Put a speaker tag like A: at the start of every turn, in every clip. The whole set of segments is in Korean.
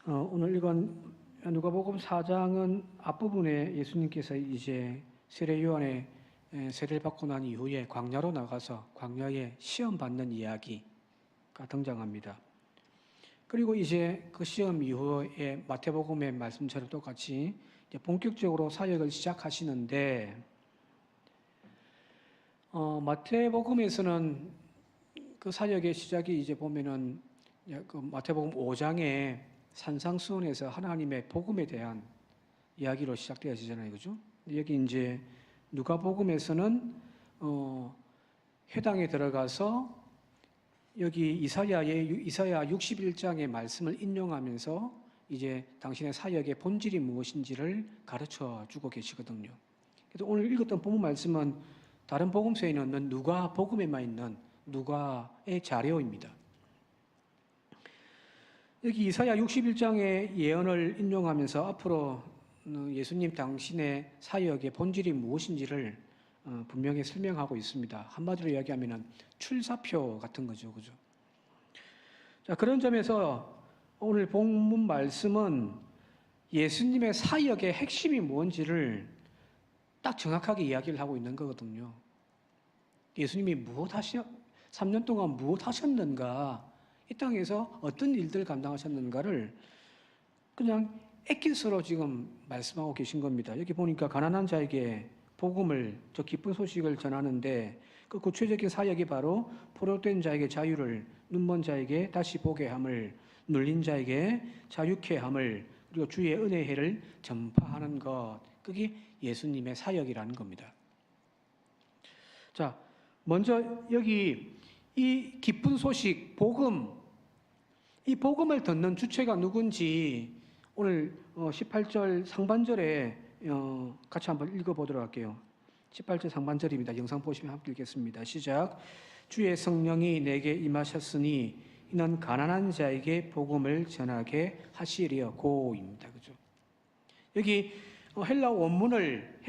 A: 오늘 읽은 누가복음 4장은 앞부분에 예수님께서 이제 세례 요한의 세례를 받고 난 이후에 광야로 나가서 광야에 시험 받는 이야기가 등장합니다. 그리고 이제 그 시험 이후에 마태복음의 말씀처럼 똑같이 이제 본격적으로 사역을 시작하시는데, 마태복음에서는 그 사역의 시작이 이제 보면은 그 마태복음 5장에 산상수훈에서 하나님의 복음에 대한 이야기로 시작되어지잖아요, 그죠? 여기 이제 누가복음에서는 회당에 들어가서 여기 이사야 61장의 말씀을 인용하면서 이제 당신의 사역의 본질이 무엇인지를 가르쳐 주고 계시거든요. 그래서 오늘 읽었던 본문 말씀은 다른 복음서에 있는 누가복음에만 있는 누가의 자료입니다. 여기 이사야 61장의 예언을 인용하면서 앞으로 예수님 당신의 사역의 본질이 무엇인지를 분명히 설명하고 있습니다. 한마디로 이야기하면 출사표 같은 거죠. 그죠? 자, 그런 점에서 오늘 본문 말씀은 예수님의 사역의 핵심이 뭔지를 딱 정확하게 이야기를 하고 있는 거거든요. 예수님이 3년 동안 무엇 하셨는가, 이 땅에서 어떤 일들을 감당하셨는가를 그냥 엑기스로 지금 말씀하고 계신 겁니다. 여기 보니까 가난한 자에게 복음을, 저 기쁜 소식을 전하는데 그 구체적인 사역이 바로 포로된 자에게 자유를, 눈먼 자에게 다시 보게 함을, 눌린 자에게 자유케 함을, 그리고 주의 은혜의 해를 전파하는 것, 그게 예수님의 사역이라는 겁니다. 자, 먼저 여기 이 기쁜 소식, 복음, 이 복음을 듣는 주체가 누군지 오늘 18절 상반절에 같이 한번 읽어보도록 할게요. 18절 상반절입니다. 영상 보시면 함께 읽겠습니다. 시작. 주의 성령이 내게 임하셨으니 이는 가난한 자에게 복음을 전하게 하시리여. 고입니다. 그죠? 여기 헬라어 원문을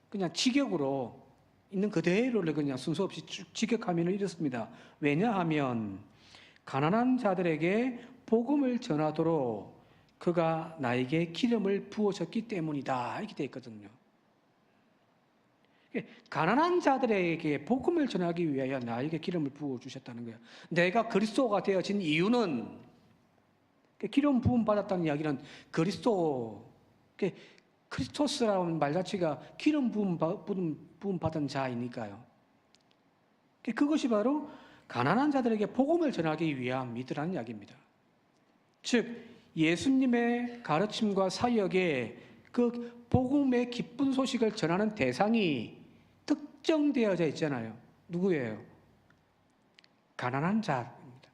A: 그냥 직역으로 있는 그대로를 그냥 순서 없이 직역하면 이렇습니다. 왜냐하면 가난한 자들에게 복음을 전하도록 그가 나에게 기름을 부으셨기 때문이다. 이렇게 되어 있거든요. 가난한 자들에게 복음을 전하기 위하여 나에게 기름을 부어주셨다는 거예요. 내가 그리스도가 되어진 이유는, 기름 부음 받았다는 이야기는 크리스토스라는 말 자체가 기름 부음 받은 자이니까요. 그것이 바로 가난한 자들에게 복음을 전하기 위함이더라는 이야기입니다. 즉 예수님의 가르침과 사역에 그 복음의 기쁜 소식을 전하는 대상이 특정되어져 있잖아요. 누구예요? 가난한 자입니다.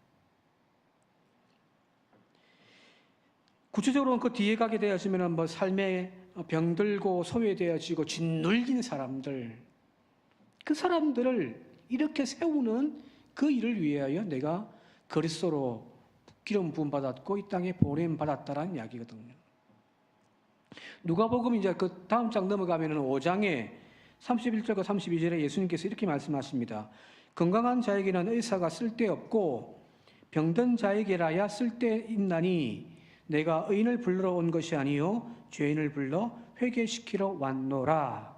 A: 구체적으로는 그 뒤에 가게 되어지면 삶에 병들고 소외되어지고 짓눌린 사람들, 그 사람들을 이렇게 세우는 그 일을 위하여 내가 그리스도로 기름 부음 받았고 이 땅에 보냄 받았다라는 이야기거든요. 누가복음 이제 그 다음 장 넘어가면 5장에 31절과 32절에 예수님께서 이렇게 말씀하십니다. 건강한 자에게는 의사가 쓸데없고 병든 자에게라야 쓸데있나니 내가 의인을 불러 온 것이 아니요 죄인을 불러 회개시키러 왔노라.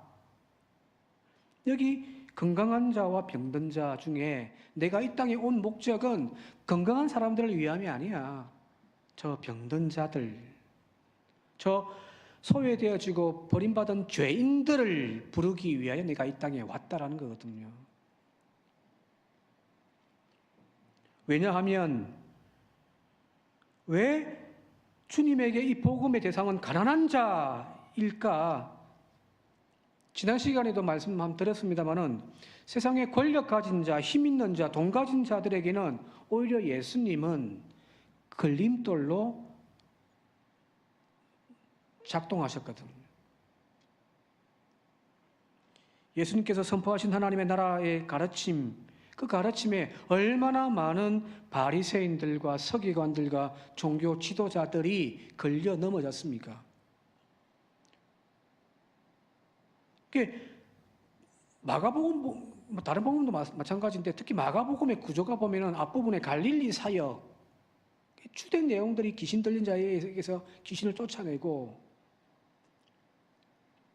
A: 여기 건강한 자와 병든 자 중에 내가 이 땅에 온 목적은 건강한 사람들을 위함이 아니야. 저 병든 자들, 저 소외되어지고 버림받은 죄인들을 부르기 위하여 내가 이 땅에 왔다라는 거거든요. 왜냐하면 왜 주님에게 이 복음의 대상은 가난한 자일까? 지난 시간에도 말씀 한번 드렸습니다마는 세상에 권력 가진 자, 힘 있는 자, 돈 가진 자들에게는 오히려 예수님은 걸림돌로 작동하셨거든요. 예수님께서 선포하신 하나님의 나라의 가르침, 그 가르침에 얼마나 많은 바리새인들과 서기관들과 종교 지도자들이 걸려 넘어졌습니까? 마가복음, 다른 복음도 마찬가지인데 특히 마가복음의 구조가 보면은 앞부분에 갈릴리 사역, 주된 내용들이 귀신 들린 자에게서 귀신을 쫓아내고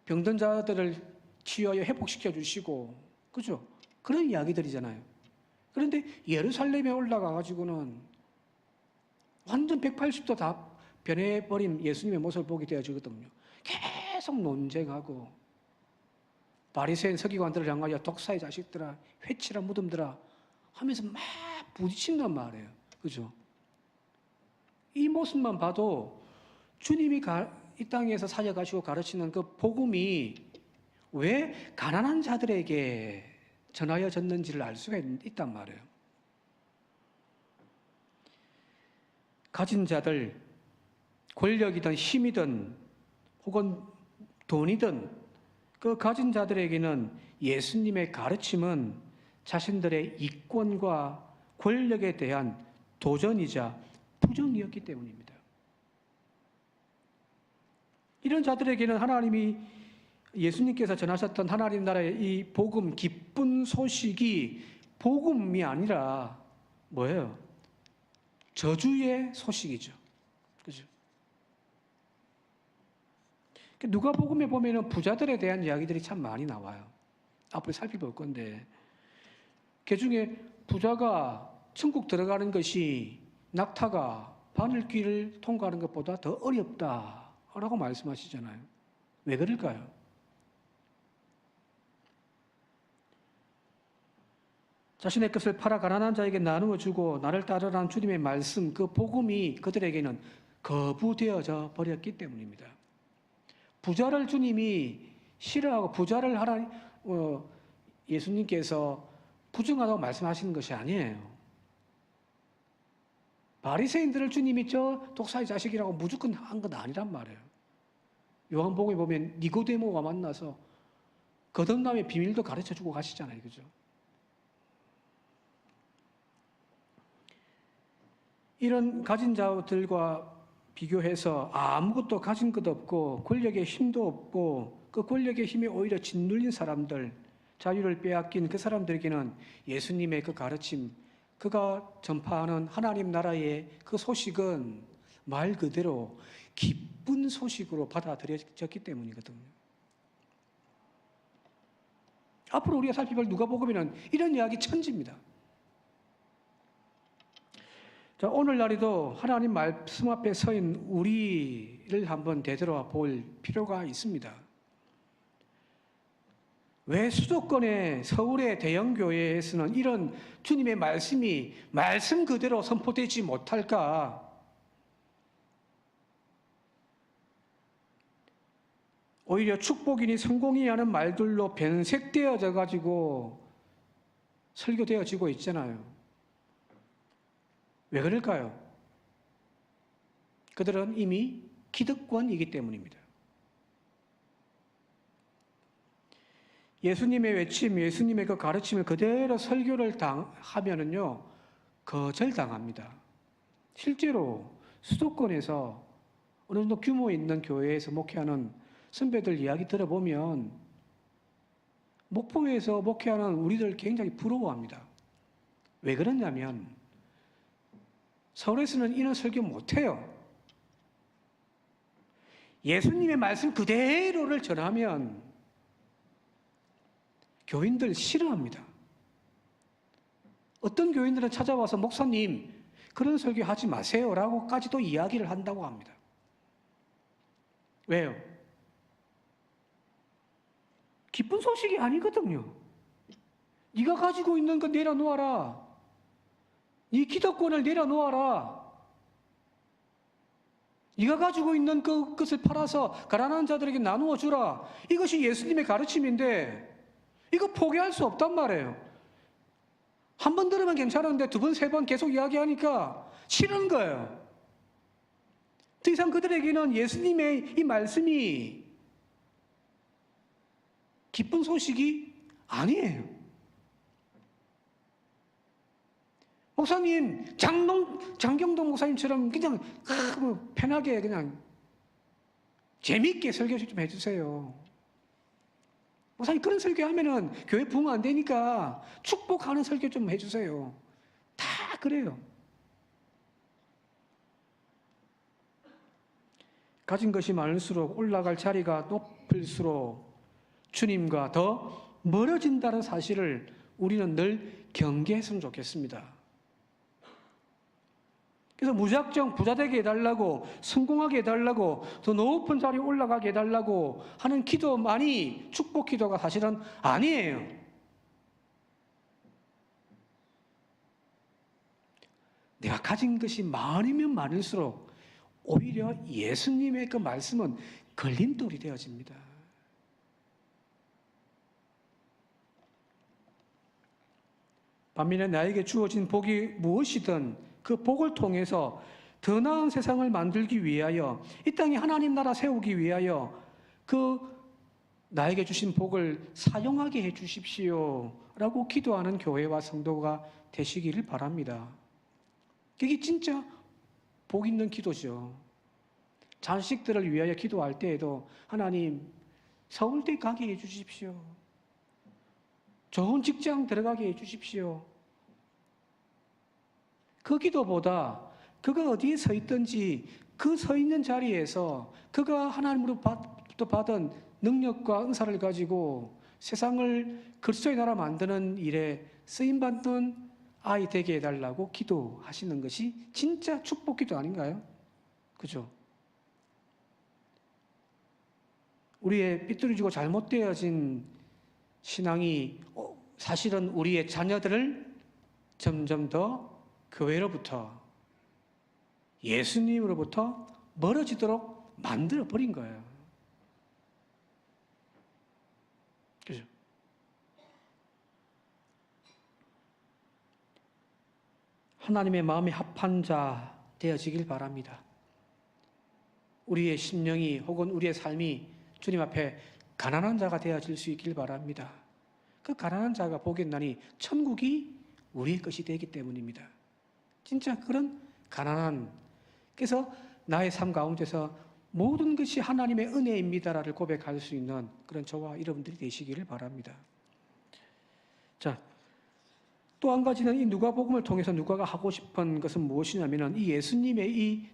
A: 병든 자들을 치유하여 회복시켜 주시고, 그죠? 그런 이야기들이잖아요. 그런데 예루살렘에 올라가 가지고는 완전 180도 다 변해버린 예수님의 모습을 보게 되어지거든요. 계속 논쟁하고 바리새인 서기관들을 향하여 독사의 자식들아, 회치라 무덤들아 하면서 막 부딪힌단 말이에요. 그죠? 이 모습만 봐도 주님이 이 땅에서 사역하시고 가르치는 그 복음이 왜 가난한 자들에게 전하여졌는지를 알 수가 있단 말이에요. 가진 자들, 권력이든 힘이든 혹은 돈이든 그 가진 자들에게는 예수님의 가르침은 자신들의 이권과 권력에 대한 도전이자 부정이었기 때문입니다. 이런 자들에게는 하나님이 예수님께서 전하셨던 하나님 나라의 이 복음, 기쁜 소식이 복음이 아니라 뭐예요? 저주의 소식이죠. 그죠? 누가복음에 보면은 부자들에 대한 이야기들이 참 많이 나와요. 앞으로 살펴볼 건데, 그 중에 부자가 천국 들어가는 것이 낙타가 바늘길을 통과하는 것보다 더 어렵다라고 말씀하시잖아요. 왜 그럴까요? 자신의 것을 팔아 가난한 자에게 나누어 주고 나를 따르라는 주님의 말씀, 그 복음이 그들에게는 거부되어져 버렸기 때문입니다. 부자를 주님이 싫어하고 부자를 예수님께서 부정하다고 말씀하시는 것이 아니에요. 바리새인들을 주님이 저 독사의 자식이라고 무조건 한 건 아니란 말이에요. 요한복음에 보면 니고데모가 만나서 거듭남의 비밀도 가르쳐주고 가시잖아요. 그죠? 이런 가진 자들과 비교해서 아무것도 가진 것 없고 권력의 힘도 없고 그 권력의 힘에 오히려 짓눌린 사람들, 자유를 빼앗긴 그 사람들에게는 예수님의 그 가르침, 그가 전파하는 하나님 나라의 그 소식은 말 그대로 기쁜 소식으로 받아들여졌기 때문이거든요. 앞으로 우리가 살펴볼 누가복음에는 이런 이야기 천지입니다. 자, 오늘날에도 하나님 말씀 앞에 서인 우리를 한번 되돌아볼 필요가 있습니다. 왜 수도권의 서울의 대형 교회에서는 이런 주님의 말씀이 말씀 그대로 선포되지 못할까? 오히려 축복이니 성공이 하는 말들로 변색되어져 가지고 설교되어지고 있잖아요. 왜 그럴까요? 그들은 이미 기득권이기 때문입니다. 예수님의 외침, 예수님의 그 가르침을 그대로 설교를 하면은요, 거절당합니다. 실제로 수도권에서 어느 정도 규모 있는 교회에서 목회하는 선배들 이야기 들어보면 목포에서 목회하는 우리들 굉장히 부러워합니다. 왜 그러냐면 서울에서는 이런 설교 못해요. 예수님의 말씀 그대로를 전하면 교인들 싫어합니다. 어떤 교인들은 찾아와서 목사님 그런 설교 하지 마세요 라고까지도 이야기를 한다고 합니다. 왜요? 기쁜 소식이 아니거든요. 네가 가지고 있는 거 내려놓아라. 네 기득권을 내려놓아라. 네가 가지고 있는 그것을 팔아서 가난한 자들에게 나누어 주라. 이것이 예수님의 가르침인데 이거 포기할 수 없단 말이에요. 한 번 들으면 괜찮은데 두 번, 세 번 계속 이야기하니까 싫은 거예요. 더 이상 그들에게는 예수님의 이 말씀이 기쁜 소식이 아니에요. 목사님, 장경동 목사님처럼 그냥 편하게 그냥 재미있게 설교 좀 해주세요. 목사님 그런 설교하면은 교회 부흥 안 되니까 축복하는 설교 좀 해주세요. 다 그래요. 가진 것이 많을수록 올라갈 자리가 높을수록 주님과 더 멀어진다는 사실을 우리는 늘 경계했으면 좋겠습니다. 그래서 무작정 부자 되게 해달라고, 성공하게 해달라고, 더 높은 자리에 올라가게 해달라고 하는 기도만이 축복 기도가 사실은 아니에요. 내가 가진 것이 많으면 많을수록 오히려 예수님의 그 말씀은 걸림돌이 되어집니다. 반면에 나에게 주어진 복이 무엇이든 그 복을 통해서 더 나은 세상을 만들기 위하여, 이 땅에 하나님 나라 세우기 위하여 그 나에게 주신 복을 사용하게 해 주십시오 라고 기도하는 교회와 성도가 되시기를 바랍니다. 그게 진짜 복 있는 기도죠. 자식들을 위하여 기도할 때에도 하나님 서울대 가게 해 주십시오. 좋은 직장 들어가게 해 주십시오. 그 기도보다 그가 어디에 서 있든지 그 서 있는 자리에서 그가 하나님으로부터 받은 능력과 은사를 가지고 세상을 그리스도의 나라 만드는 일에 쓰임받는 아이 되게 해달라고 기도하시는 것이 진짜 축복 기도 아닌가요? 그죠? 우리의 삐뚤어지고 잘못되어진 신앙이 사실은 우리의 자녀들을 점점 더 교회로부터, 예수님으로부터 멀어지도록 만들어버린 거예요. 그죠? 하나님의 마음에 합한 자 되어지길 바랍니다. 우리의 심령이 혹은 우리의 삶이 주님 앞에 가난한 자가 되어질 수 있길 바랍니다. 그 가난한 자가 보겠나니 천국이 우리의 것이 되기 때문입니다. 진짜 그런 가난한, 그래서 나의 삶 가운데서 모든 것이 하나님의 은혜입니다라를 고백할 수 있는 그런 저와 여러분들이 되시기를 바랍니다. 자, 또 한 가지는 이 누가복음을 통해서 누가가 하고 싶은 것은 무엇이냐면은 이 예수님의 이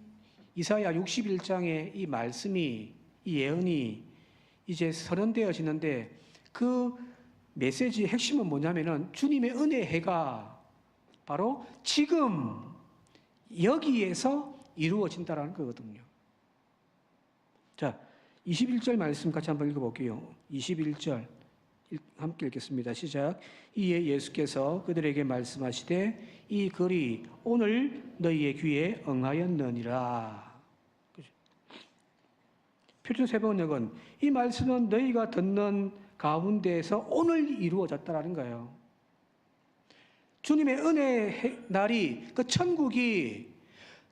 A: 이사야 61장의 이 말씀이, 이 예언이 이제 선언되어지는데 그 메시지의 핵심은 뭐냐면은 주님의 은혜의 해가 바로 지금 여기에서 이루어진다라는 거거든요. 자, 21절 말씀 같이 한번 읽어볼게요. 21절 함께 읽겠습니다. 시작. 이에 예수께서 그들에게 말씀하시되 이 글이 오늘 너희의 귀에 응하였느니라. 표준 세번역은 이 말씀은 너희가 듣는 가운데에서 오늘 이루어졌다라는 거예요. 주님의 은혜의 날이, 그 천국이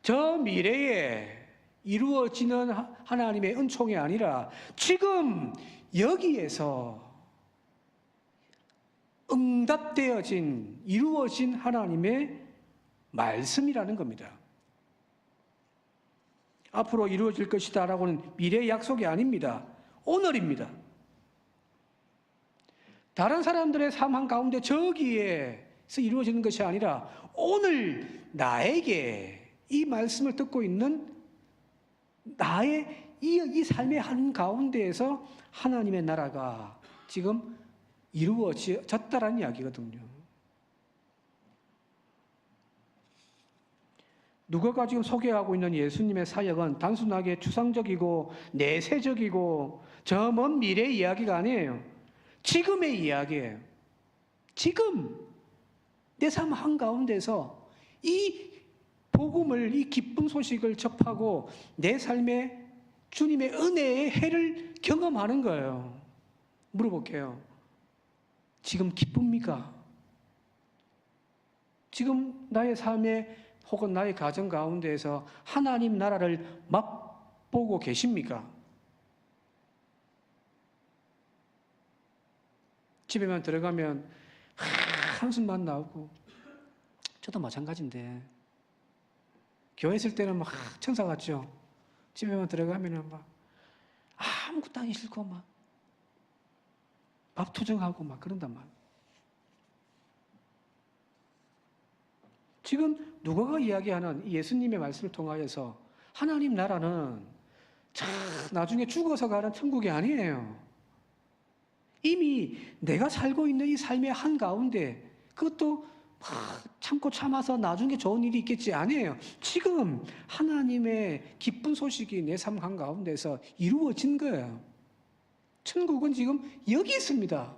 A: 저 미래에 이루어지는 하나님의 은총이 아니라 지금 여기에서 응답되어진, 이루어진 하나님의 말씀이라는 겁니다. 앞으로 이루어질 것이다 라고는 미래의 약속이 아닙니다. 오늘입니다. 다른 사람들의 삶 한가운데 저기에서 이루어지는 것이 아니라 오늘 나에게 이 말씀을 듣고 있는 나의 이 삶의 한가운데에서 하나님의 나라가 지금 이루어졌다라는 이야기거든요. 누가가 지금 소개하고 있는 예수님의 사역은 단순하게 추상적이고 내세적이고 저 먼 미래의 이야기가 아니에요. 지금의 이야기예요. 지금 내 삶 한가운데서 이 복음을, 이 기쁜 소식을 접하고 내 삶에 주님의 은혜의 해를 경험하는 거예요. 물어볼게요. 지금 기쁩니까? 지금 나의 삶에 혹은 나의 가정 가운데에서 하나님 나라를 맛보고 계십니까? 집에만 들어가면 한숨만 나오고, 저도 마찬가지인데 교회 있을 때는 막 천사 같죠? 집에만 들어가면 막 아무것도 하기 싫고 막 밥 투정하고 막 그런단 말이에요. 지금 누가가 이야기하는 예수님의 말씀을 통하여서 하나님 나라는 참 나중에 죽어서 가는 천국이 아니에요. 이미 내가 살고 있는 이 삶의 한가운데 그것도 참고 참아서 나중에 좋은 일이 있겠지 아니에요. 지금 하나님의 기쁜 소식이 내 삶 한가운데서 이루어진 거예요. 천국은 지금 여기 있습니다.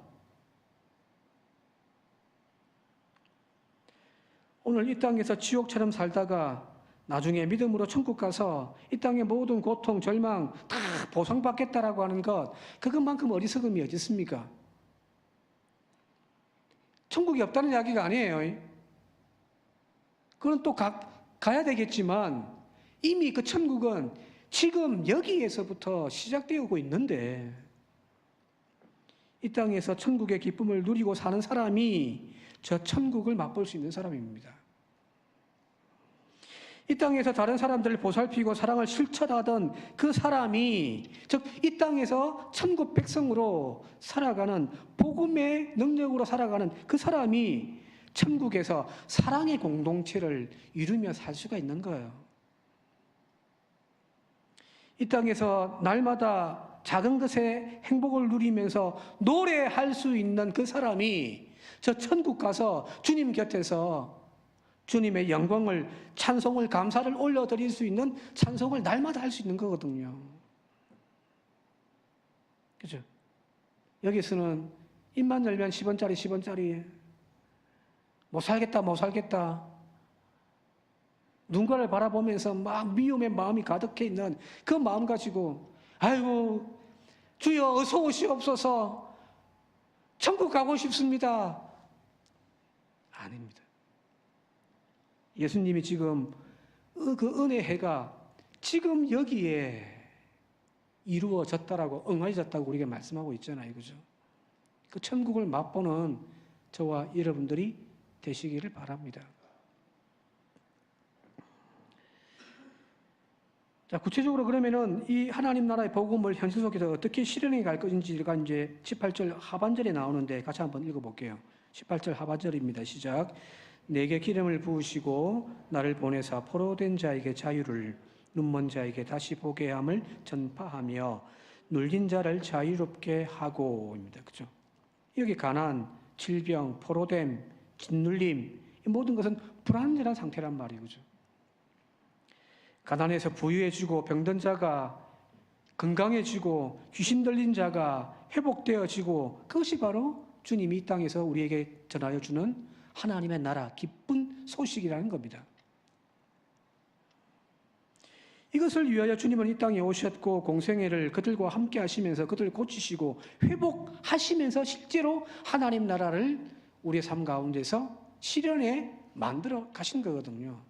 A: 오늘 이 땅에서 지옥처럼 살다가 나중에 믿음으로 천국 가서 이 땅의 모든 고통, 절망 다 보상받겠다라고 하는 것, 그것만큼 어리석음이 어디 있습니까? 천국이 없다는 이야기가 아니에요. 그건 또 가야 되겠지만 이미 그 천국은 지금 여기에서부터 시작되고 있는데, 이 땅에서 천국의 기쁨을 누리고 사는 사람이 저 천국을 맛볼 수 있는 사람입니다. 이 땅에서 다른 사람들을 보살피고 사랑을 실천하던 그 사람이, 즉 이 땅에서 천국 백성으로 살아가는, 복음의 능력으로 살아가는 그 사람이 천국에서 사랑의 공동체를 이루며 살 수가 있는 거예요. 이 땅에서 날마다 작은 것에 행복을 누리면서 노래할 수 있는 그 사람이 저 천국 가서 주님 곁에서 주님의 영광을, 찬송을, 감사를 올려드릴 수 있는 찬송을 날마다 할 수 있는 거거든요. 그죠? 여기서는 입만 열면 10원짜리, 10원짜리. 못 살겠다, 못 살겠다. 누군가를 바라보면서 막 미움의 마음이 가득해 있는 그 마음 가지고, 아이고, 주여 어서 오시옵소서, 천국 가고 싶습니다. 아닙니다. 예수님이 지금 그 은혜의 해가 지금 여기에 이루어졌다라고, 응하여졌다고 우리가 말씀하고 있잖아요. 그죠? 그 천국을 맛보는 저와 여러분들이 되시기를 바랍니다. 자, 구체적으로 그러면은 이 하나님 나라의 복음을 현실 속에서 어떻게 실현해 갈 것인지가 이제 18절 하반절에 나오는데 같이 한번 읽어볼게요. 18절 하반절입니다. 시작. 내게 기름을 부으시고 나를 보내사 포로된 자에게 자유를, 눈먼 자에게 다시 보게 함을 전파하며 눌린 자를 자유롭게 하고입니다. 그죠? 여기 가난, 질병, 포로됨, 짓눌림, 이 모든 것은 불완전한 상태란 말이에요. 그죠? 가난해서 부유해지고 병든 자가 건강해지고 귀신 들린 자가 회복되어지고, 그것이 바로 주님이 이 땅에서 우리에게 전하여 주는 하나님의 나라, 기쁜 소식이라는 겁니다. 이것을 위하여 주님은 이 땅에 오셨고 공생애를 그들과 함께 하시면서 그들을 고치시고 회복하시면서 실제로 하나님 나라를 우리의 삶 가운데서 실현해 만들어 가신 거거든요.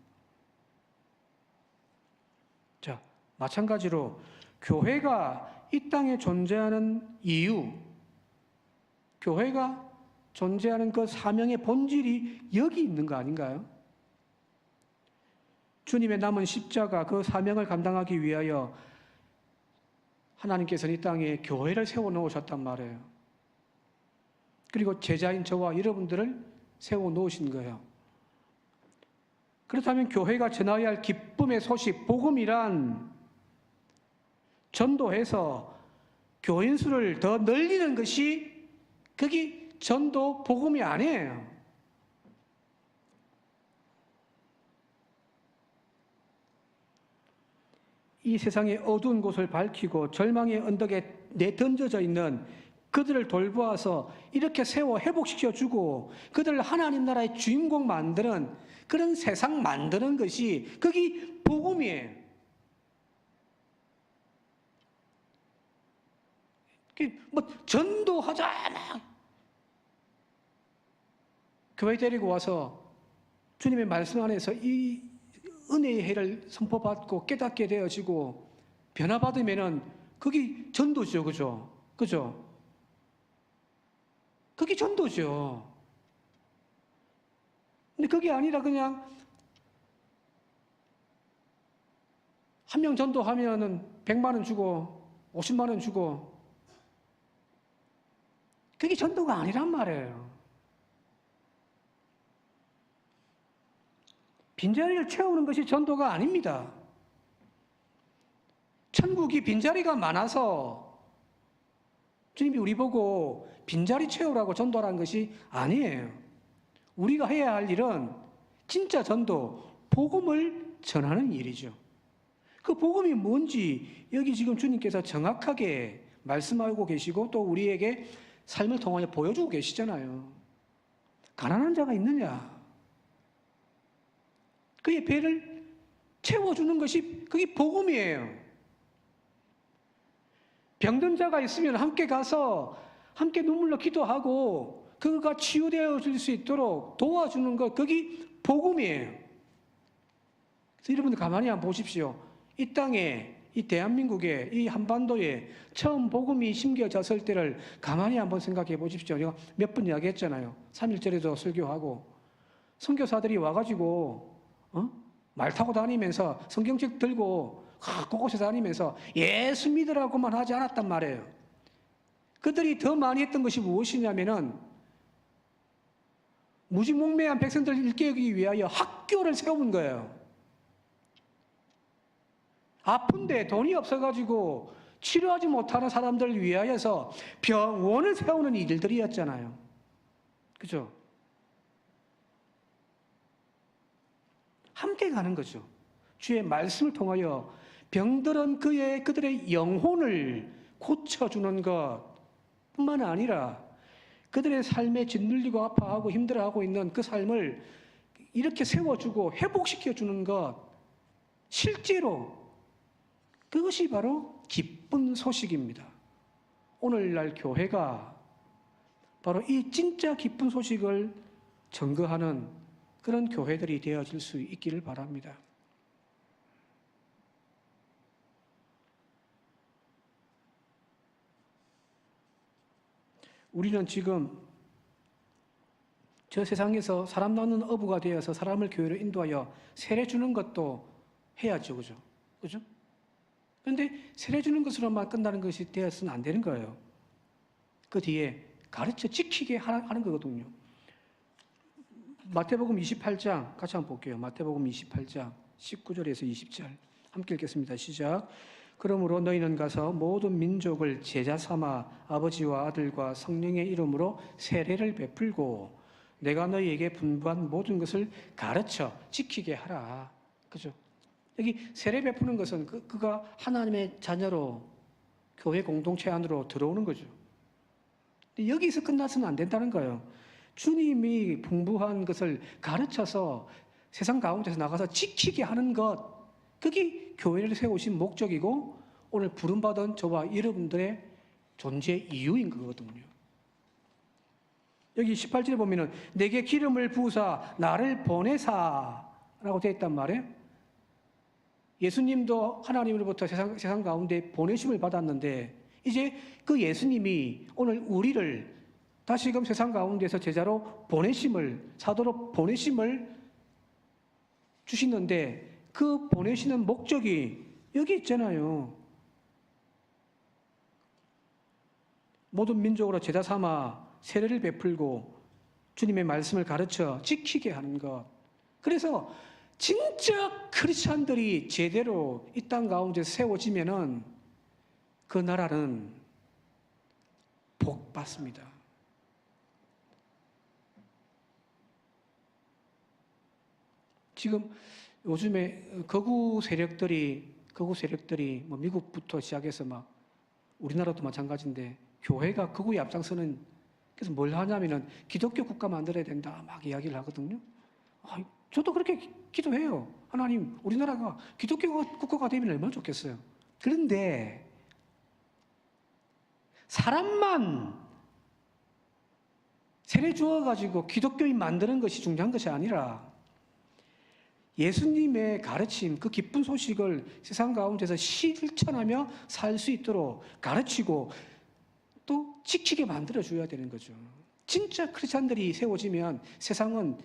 A: 자, 마찬가지로 교회가 이 땅에 존재하는 이유, 교회가 존재하는 그 사명의 본질이 여기 있는 거 아닌가요? 주님의 남은 십자가, 그 사명을 감당하기 위하여 하나님께서는 이 땅에 교회를 세워놓으셨단 말이에요. 그리고 제자인 저와 여러분들을 세워놓으신 거예요. 그렇다면 교회가 전하여야 할 기쁨의 소식, 복음이란 전도해서 교인 수를 더 늘리는 것이, 그게 전도, 복음이 아니에요. 이 세상의 어두운 곳을 밝히고 절망의 언덕에 내던져져 있는 그들을 돌보아서 이렇게 세워 회복시켜주고 그들을 하나님 나라의 주인공 만드는, 그런 세상 만드는 것이, 그게 복음이에요. 뭐 전도하자 막 교회 데리고 와서 주님의 말씀 안에서 이 은혜의 해를 선포받고 깨닫게 되어지고 변화받으면은 그게 전도죠. 그죠? 그죠? 그게 전도죠. 근데 그게 아니라 그냥 한 명 전도하면은 100만 원 주고 50만 원 주고, 그게 전도가 아니란 말이에요. 빈자리를 채우는 것이 전도가 아닙니다. 천국이 빈자리가 많아서 주님이 우리 보고 빈자리 채우라고 전도하라는 것이 아니에요. 우리가 해야 할 일은 진짜 전도, 복음을 전하는 일이죠. 그 복음이 뭔지 여기 지금 주님께서 정확하게 말씀하고 계시고 또 우리에게 삶을 통하여 보여주고 계시잖아요. 가난한 자가 있느냐? 그의 배를 채워주는 것이 그게 복음이에요. 병든 자가 있으면 함께 가서 함께 눈물로 기도하고 그가 치유되어질 수 있도록 도와주는 것, 그게 복음이에요. 그래서 여러분들 가만히 한번 보십시오. 이 땅에, 이 대한민국에, 이 한반도에 처음 복음이 심겨졌을 때를 가만히 한번 생각해 보십시오. 제가 몇 번 이야기했잖아요. 3.1절에도 설교하고 선교사들이 와가지고 말 타고 다니면서 성경책 들고 곳곳에 다니면서 예수 믿으라고만 하지 않았단 말이에요. 그들이 더 많이 했던 것이 무엇이냐면은 무지몽매한 백성들을 일깨우기 위하여 학교를 세운 거예요. 아픈데 돈이 없어가지고 치료하지 못하는 사람들을 위하여서 병원을 세우는 일들이었잖아요. 그죠? 함께 가는 거죠. 주의 말씀을 통하여 병들은 그들의 영혼을 고쳐주는 것 뿐만 아니라 그들의 삶에 짓눌리고 아파하고 힘들어하고 있는 그 삶을 이렇게 세워주고 회복시켜주는 것, 실제로 그것이 바로 기쁜 소식입니다. 오늘날 교회가 바로 이 진짜 기쁜 소식을 전거하는 그런 교회들이 되어질 수 있기를 바랍니다. 우리는 지금 저 세상에서 사람 낳는 어부가 되어서 사람을 교회로 인도하여 세례 주는 것도 해야죠. 그죠? 그죠? 그런데 세례 주는 것으로만 끝나는 것이 되어서는 안 되는 거예요. 그 뒤에 가르쳐 지키게 하는 거거든요. 마태복음 28장 같이 한번 볼게요. 마태복음 28장 19절에서 20절 함께 읽겠습니다. 시작. 그러므로 너희는 가서 모든 민족을 제자 삼아 아버지와 아들과 성령의 이름으로 세례를 베풀고 내가 너희에게 분부한 모든 것을 가르쳐 지키게 하라. 그죠? 여기 세례 베푸는 것은 그가 하나님의 자녀로 교회 공동체 안으로 들어오는 거죠. 여기서 끝나서는 안 된다는 거예요. 주님이 분부한 것을 가르쳐서 세상 가운데서 나가서 지키게 하는 것, 그게 교회를 세우신 목적이고 오늘 부름받은 저와 여러분들의 존재 이유인 거거든요. 여기 18절에 보면은 내게 기름을 부으사 나를 보내사 라고 되어 있단 말이에요. 예수님도 하나님으로부터 세상 가운데 보내심을 받았는데 이제 그 예수님이 오늘 우리를 다시금 세상 가운데서 제자로 보내심을, 사도로 보내심을 주시는데 그 보내시는 목적이 여기 있잖아요. 모든 민족으로 제자 삼아 세례를 베풀고 주님의 말씀을 가르쳐 지키게 하는 것. 그래서 진짜 크리스찬들이 제대로 이 땅 가운데 세워지면은 그 나라는 복 받습니다. 지금 요즘에 거구 세력들이 뭐 미국부터 시작해서 막 우리나라도 마찬가지인데 교회가 거구에 앞장서는, 그래서 뭘 하냐면은 기독교 국가 만들어야 된다 막 이야기를 하거든요. 저도 그렇게 기도해요. 하나님, 우리나라가 기독교 국가가 되면 얼마나 좋겠어요. 그런데 사람만 세례 주어가지고 기독교인 만드는 것이 중요한 것이 아니라 예수님의 가르침, 그 기쁜 소식을 세상 가운데서 실천하며 살 수 있도록 가르치고 또 지키게 만들어줘야 되는 거죠. 진짜 크리스찬들이 세워지면 세상은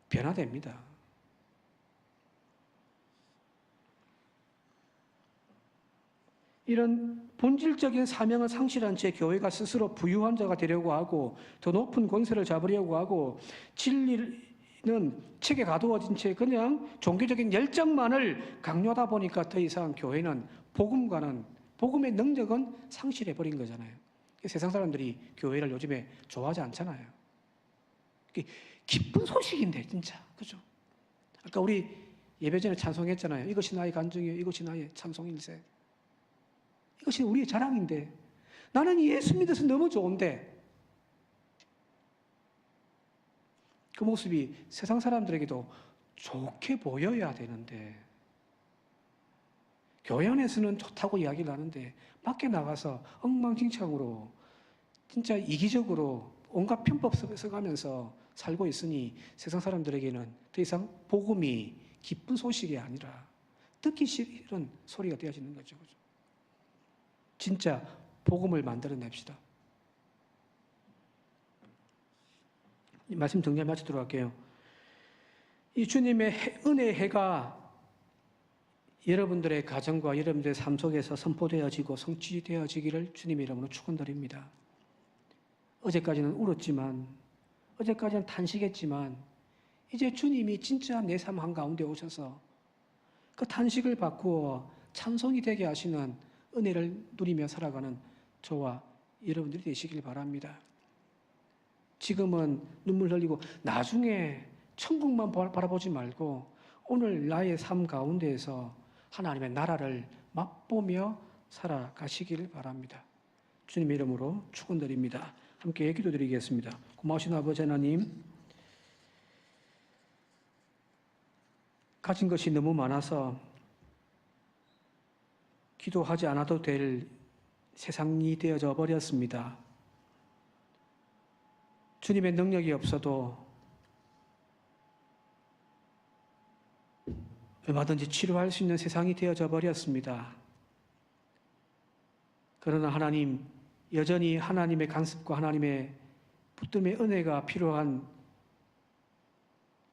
A: 변화됩니다. 이런 본질적인 사명을 상실한 채 교회가 스스로 부유한 자가 되려고 하고 더 높은 권세를 잡으려고 하고 진리를 책에 가두어진 채 그냥 종교적인 열정만을 강요하다 보니까 더 이상 교회는 복음의 능력은 상실해 버린 거잖아요. 세상 사람들이 교회를 요즘에 좋아하지 않잖아요. 기쁜 소식인데 진짜 그죠? 아까 우리 예배 전에 찬송했잖아요. 이것이 나의 간증이요, 이것이 나의 찬송일세. 이것이 우리의 자랑인데 나는 예수 믿어서 너무 좋은데 그 모습이 세상 사람들에게도 좋게 보여야 되는데 교회 안에서는 좋다고 이야기를 하는데 밖에 나가서 엉망진창으로 진짜 이기적으로 온갖 편법 써가면서 살고 있으니 세상 사람들에게는 더 이상 복음이 기쁜 소식이 아니라 듣기 싫은 소리가 되어지는 거죠. 진짜 복음을 만들어냅시다. 이 말씀 정리해 마치도록 할게요. 이 주님의 은혜의 해가 여러분들의 가정과 여러분들의 삶 속에서 선포되어지고 성취되어지기를 주님의 이름으로 축원드립니다. 어제까지는 울었지만, 어제까지는 탄식했지만 이제 주님이 진짜 내 삶 한가운데 오셔서 그 탄식을 바꾸어 찬송이 되게 하시는 은혜를 누리며 살아가는 저와 여러분들이 되시길 바랍니다. 지금은 눈물 흘리고 나중에 천국만 바라보지 말고 오늘 나의 삶 가운데에서 하나님의 나라를 맛보며 살아가시길 바랍니다. 주님의 이름으로 축원드립니다. 함께 기도드리겠습니다. 고마우신 아버지 하나님, 가진 것이 너무 많아서 기도하지 않아도 될 세상이 되어져 버렸습니다. 주님의 능력이 없어도 얼마든지 치료할 수 있는 세상이 되어져 버렸습니다. 그러나 하나님, 여전히 하나님의 간섭과 하나님의 붙듦의 은혜가 필요한,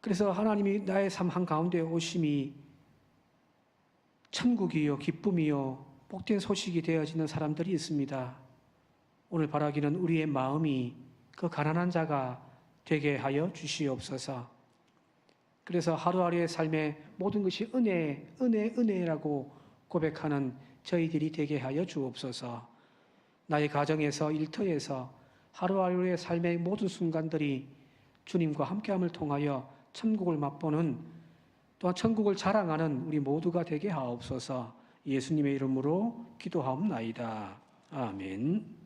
A: 그래서 하나님이 나의 삶 한가운데 오심이 천국이요 기쁨이요 복된 소식이 되어지는 사람들이 있습니다. 오늘 바라기는 우리의 마음이 그 가난한 자가 되게 하여 주시옵소서. 그래서 하루하루의 삶의 모든 것이 은혜라고 고백하는 저희들이 되게 하여 주옵소서. 나의 가정에서, 일터에서 하루하루의 삶의 모든 순간들이 주님과 함께함을 통하여 천국을 맛보는, 또한 천국을 자랑하는 우리 모두가 되게 하옵소서. 예수님의 이름으로 기도하옵나이다. 아멘.